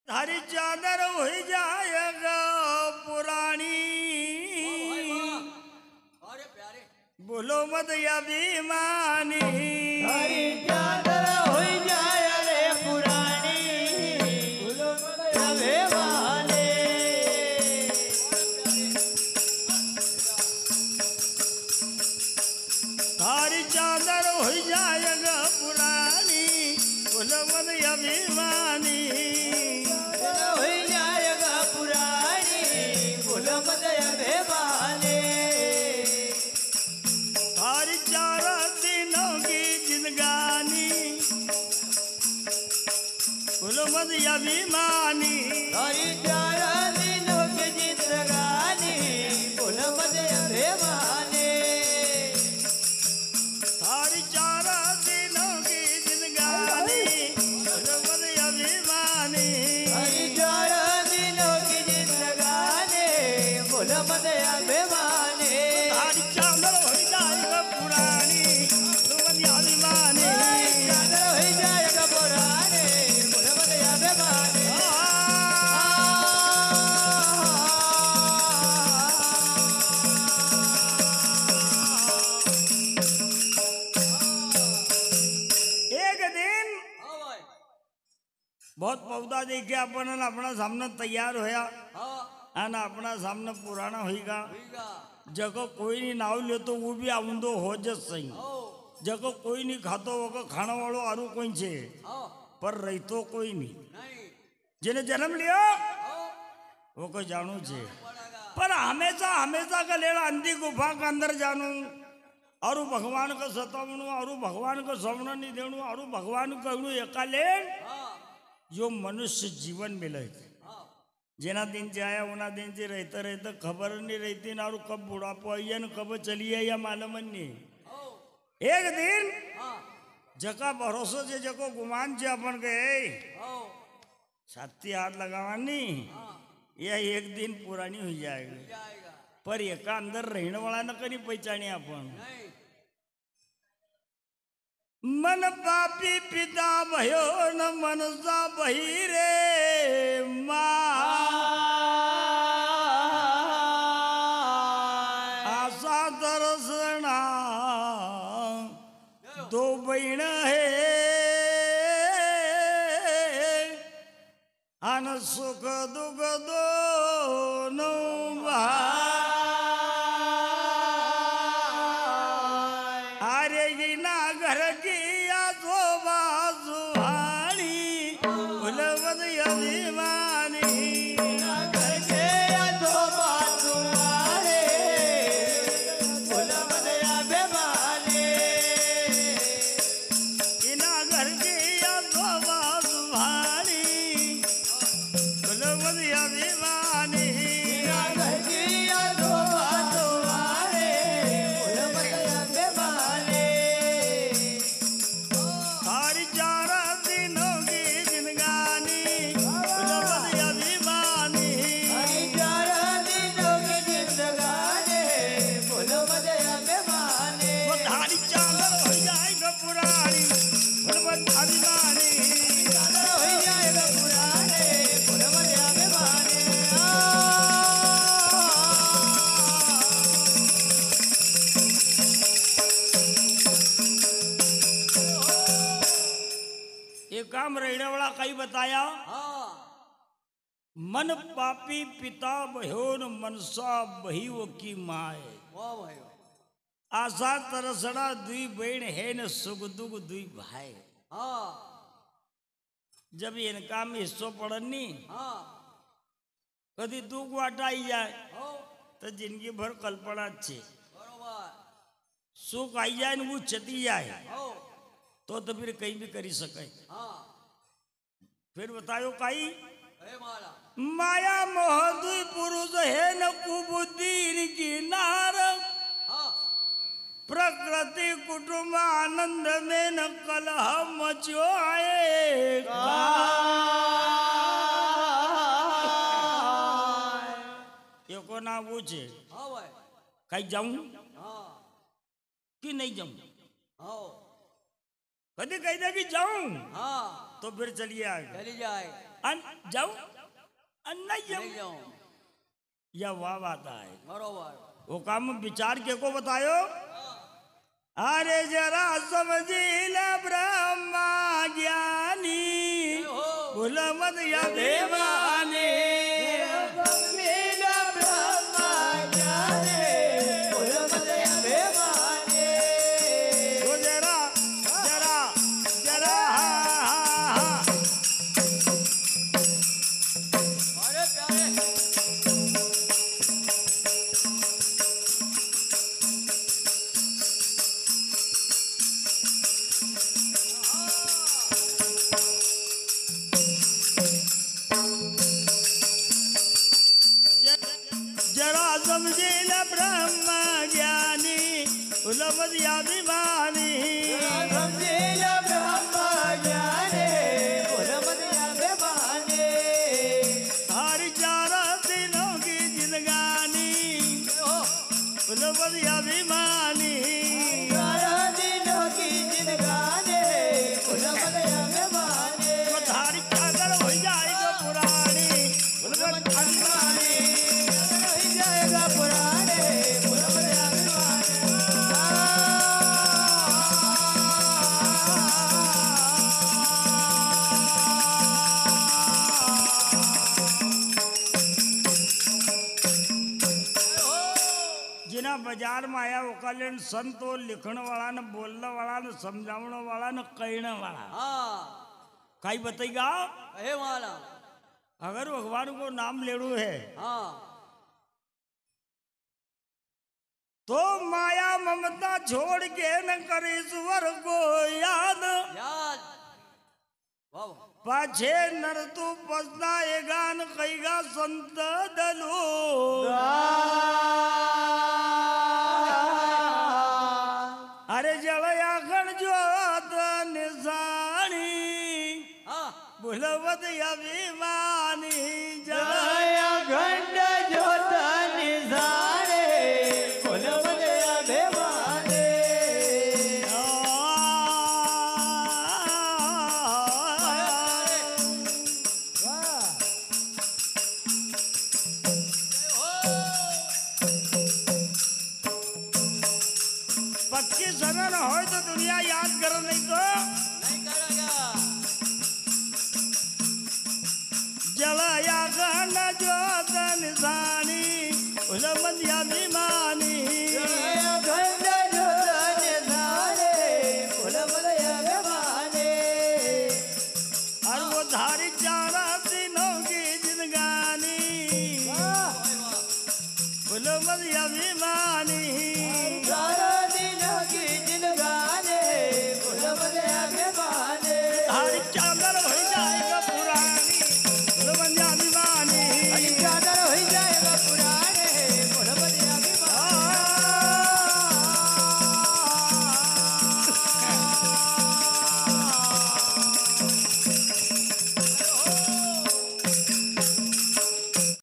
थारी चादर हो जाएगा पुरानी, बोलो मत अभिमानी। थारी चादर हो जाए रे पुरानी, बोलो मत अभिमानी। थारी चादर हो जाएगा पुरानी, बोलो मत अभिमानी। हो जाएगा पुरानी, बोलो मत अभिमानी। थारी 4 दिनों की जिंदगानी, बोलो मत अभिमानी। थारी 4 दिनों की जिंदगानी, बोलो मत अभिमानी। थारी 4 दिनों की जिंदगानी, बोलो मत अभिमानी। थारी 4 दिनों की जिंदगानी, बोलो मत अभिमानी। थारी चादर हो जाएगा पुरानी, बोलो मत अभिमानी। चादर हो जाएगा पुरानी, बोलो मत अभिमानी। एक दिन बहुत पौधा देखे अपन अपना सामने तैयार होया ना अपना सामने पुराना होगा। जगह कोई नहीं नाव ले तो वो भी आउंदो हो जस सही। जगह कोई नहीं खातो वो खाना वालों आरू कोई छे, पर रही तो कोई नहीं। जिन्हें जन्म लिया वो को जानू छे, पर हमेशा हमेशा का लेना अंधी गुफा के अंदर जानू और भगवान को सतावणु और भगवान को सवण नहीं देणु और भगवान कहणु एकाले जो मनुष्य जीवन मिले। जेना दिन से आया उना दिन से रहते रहते खबर नहीं रहती ना और कब बुढ़ापा आइए न कब चलिए या मालूम नहीं। एक दिन जका भरोसा से जको गुमान से अपन गए छाती हाथ लगावानी यह एक दिन पुरानी हो जाएगी, पर एका अंदर रहने वाला न करी पहचाने अपन। मन पापी पिता भयो न मनसा बही रे माँ। आशा दर्शना 2 बहन है अन सुख दुख दोनों भाई। अरे ये ना घर की आसो बाजुहानी, बोलो मत अभिमानी। घर के दो बाजुआरे, बोलो मत अभिमानी। इना घर की आसो बाजुहानी, बोलो मत अभिमानी। घर के दो बाजुआरे, बोलो मत अभिमानी। थारी 4 दिनों की जिंदगानी, बोलो मत अभिमानी। थारी 4 दिनों की जिंदगानी, बोलो मत अभिमानी। वो थारी चादर हो जाएगा पुरानी, बोलो मत अभिमानी। चादर हो जाएगा पुराने, बोलो मत अभिमानी। ये काम रहने वाला कई बताया। मन पापी पिता भयो न मनसा बही वो की माए। आशा तरसड़ा 2 बहन है न सुख दुख 2 भाई। जब इनका में हिस्सों पड़नी कभी दुख वाटा आई जाए तो जिंदगी भर कल्पना अच्छे, सुख आई जाए न वो चती जाए तो फिर कहीं भी करी सके। फिर बतायो काई माया मोह 2 पुरुष है न कुबुद्धि की नार। प्रकृति कुटुंब आनंद में न कलह मचो आएगा। ये को ना पूछे कहीं जाऊं कि नहीं जाऊं। कभी कह दे कि जाऊं हाँ तो फिर चलिए आगे। चली जाए। जाऊ नहीं नहीं जाऊ जाऊं यह वाह बात है बरोबर वो काम विचार के को बतायो अरे जरा समझी ले ब्रह्मा ज्ञानी भूल मत या बेमानी वो जरा जरा जरा अरे प्यारे जरा समझी ले ब्रह्मा ज्ञानी भूल मत या बेमानी हर चार दिनों की जिंदगानी भूल मत या बेमानी धारी अगर हो जाएगा पुरानी भूल मत अभिमानी जिना बाजार में आया ओकाले संत और लिखण वाला ने बोलने वाला ने समझावण वाला ने कहने वाला हाँ कई बताएगा कहे वाला अगर भगवान को नाम लेड़ू है हाँ तो माया ममता छोड़ के न करे ईश्वर को याद याद वाह पाछे नर तू पछताएगा न कहेगा संत दलो अरे जलया खण जोत निशानी हाँ भूलवत अभिमानी जल पक्की सगन हो तो दुनिया याद कर नहीं तो नहीं करेगा जलया खंड जोत निशानी भूलवत अभिमानी और वो धारी चारा दिनों की जिंदगानी भूलवत अभिमानी